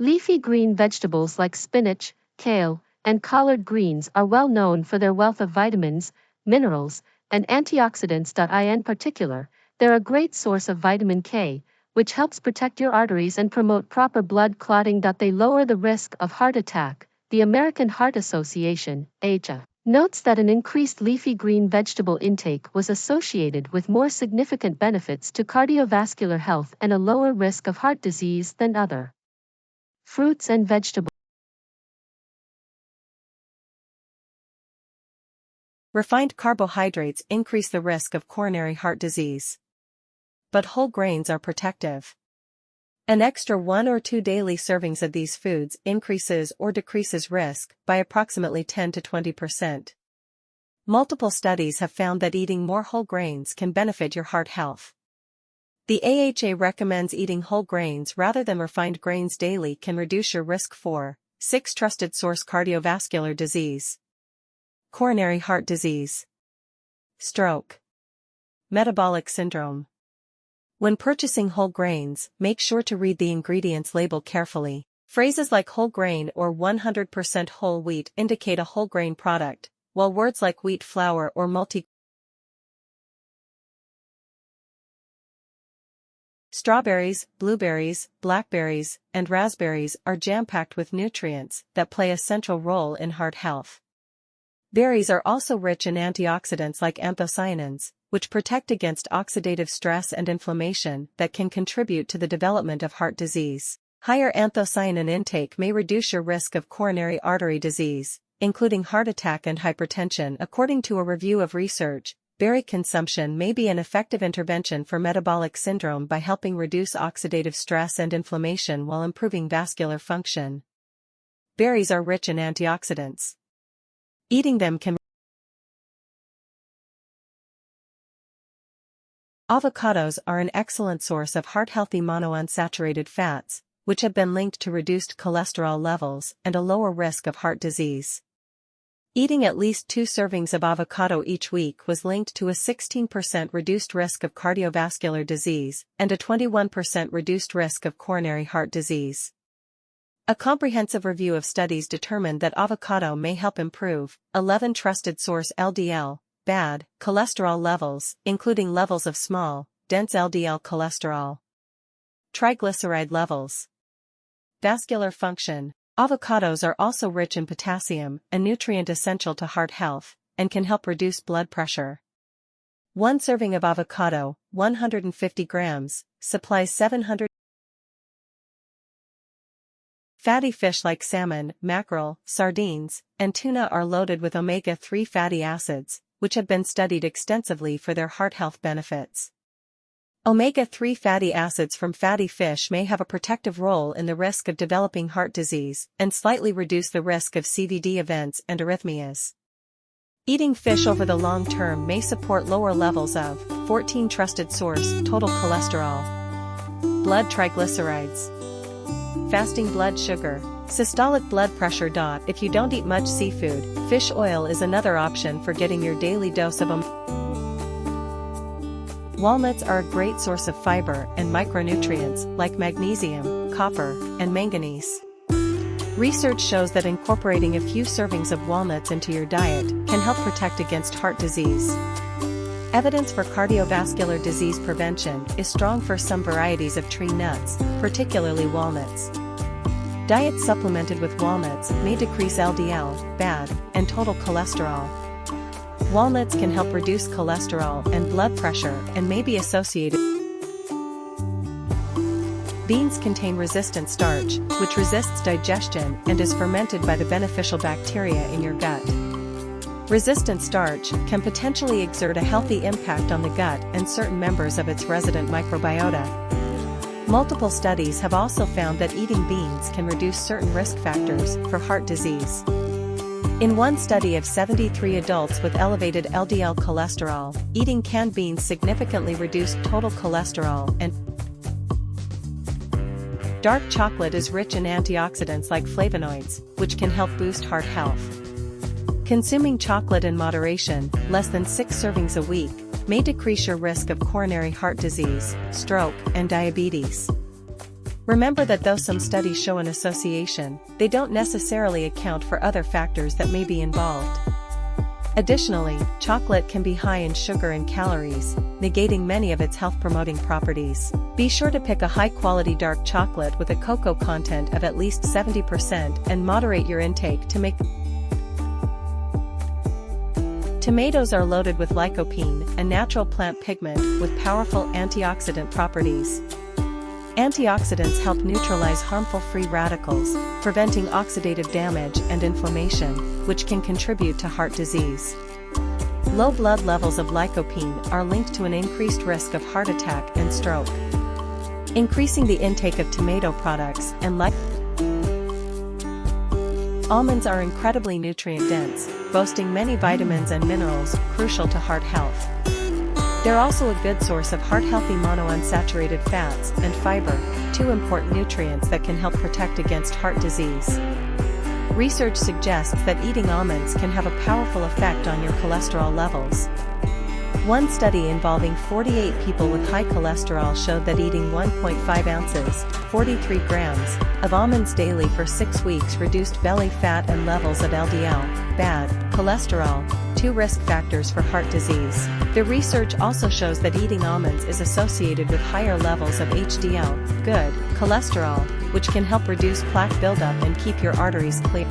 Leafy green vegetables like spinach, kale, and collard greens are well known for their wealth of vitamins, minerals, and antioxidants. In particular, they're a great source of vitamin K, which helps protect your arteries and promote proper blood clotting. They lower the risk of heart attack. The American Heart Association, AHA, notes that an increased leafy green vegetable intake was associated with more significant benefits to cardiovascular health and a lower risk of heart disease than other fruits and vegetables. Refined carbohydrates increase the risk of coronary heart disease. But whole grains are protective. An extra 1 or 2 daily servings of these foods increases or decreases risk by approximately 10 to 20%. Multiple studies have found that eating more whole grains can benefit your heart health. The AHA recommends eating whole grains rather than refined grains daily can reduce your risk for 6 trusted source cardiovascular disease, coronary heart disease, stroke, metabolic syndrome. When purchasing whole grains, make sure to read the ingredients label carefully. Phrases like whole grain or 100% whole wheat indicate a whole grain product, while words like wheat flour or strawberries, blueberries, blackberries, and raspberries are jam-packed with nutrients that play a central role in heart health. Berries are also rich in antioxidants like anthocyanins, which protect against oxidative stress and inflammation that can contribute to the development of heart disease. Higher anthocyanin intake may reduce your risk of coronary artery disease, including heart attack and hypertension. According to a review of research, berry consumption may be an effective intervention for metabolic syndrome by helping reduce oxidative stress and inflammation while improving vascular function. Berries are rich in antioxidants. Eating them can. Avocados are an excellent source of heart-healthy monounsaturated fats, which have been linked to reduced cholesterol levels and a lower risk of heart disease. Eating at least 2 servings of avocado each week was linked to a 16% reduced risk of cardiovascular disease and a 21% reduced risk of coronary heart disease. A comprehensive review of studies determined that avocado may help improve 11 trusted source LDL, bad, cholesterol levels, including levels of small, dense LDL cholesterol, triglyceride levels, vascular function. Avocados are also rich in potassium, a nutrient essential to heart health, and can help reduce blood pressure. 1 serving of avocado, 150 grams, supplies 700. Fatty fish like salmon, mackerel, sardines, and tuna are loaded with omega-3 fatty acids, which have been studied extensively for their heart health benefits. Omega-3 fatty acids from fatty fish may have a protective role in the risk of developing heart disease and slightly reduce the risk of CVD events and arrhythmias. Eating fish over the long term may support lower levels of 14 trusted source total cholesterol, blood triglycerides, fasting blood sugar, systolic blood pressure. If you don't eat much seafood, fish oil is another option for getting your daily dose of Walnuts are a great source of fiber and micronutrients like magnesium, copper, and manganese. Research shows that incorporating a few servings of walnuts into your diet can help protect against heart disease. Evidence for cardiovascular disease prevention is strong for some varieties of tree nuts, particularly walnuts. Diets supplemented with walnuts may decrease LDL, bad, and total cholesterol. Walnuts can help reduce cholesterol and blood pressure and may be associated. Beans contain resistant starch, which resists digestion and is fermented by the beneficial bacteria in your gut. Resistant starch can potentially exert a healthy impact on the gut and certain members of its resident microbiota. Multiple studies have also found that eating beans can reduce certain risk factors for heart disease. In one study of 73 adults with elevated LDL cholesterol, eating canned beans significantly reduced total cholesterol and dark chocolate is rich in antioxidants like flavonoids, which can help boost heart health. Consuming chocolate in moderation, less than 6 servings a week, may decrease your risk of coronary heart disease, stroke, and diabetes. Remember that though some studies show an association, they don't necessarily account for other factors that may be involved. Additionally, chocolate can be high in sugar and calories, negating many of its health-promoting properties. Be sure to pick a high-quality dark chocolate with a cocoa content of at least 70% and moderate your intake to make. Tomatoes are loaded with lycopene, a natural plant pigment with powerful antioxidant properties. Antioxidants help neutralize harmful free radicals, preventing oxidative damage and inflammation, which can contribute to heart disease. Low blood levels of lycopene are linked to an increased risk of heart attack and stroke. Increasing the intake of tomato products and almonds are incredibly nutrient-dense, boasting many vitamins and minerals crucial to heart health. They're also a good source of heart-healthy monounsaturated fats and fiber, two important nutrients that can help protect against heart disease. Research suggests that eating almonds can have a powerful effect on your cholesterol levels. One study involving 48 people with high cholesterol showed that eating 1.5 ounces, 43 grams, of almonds daily for 6 weeks reduced belly fat and levels of LDL, bad, cholesterol, two risk factors for heart disease. The research also shows that eating almonds is associated with higher levels of HDL, good, cholesterol, which can help reduce plaque buildup and keep your arteries clear.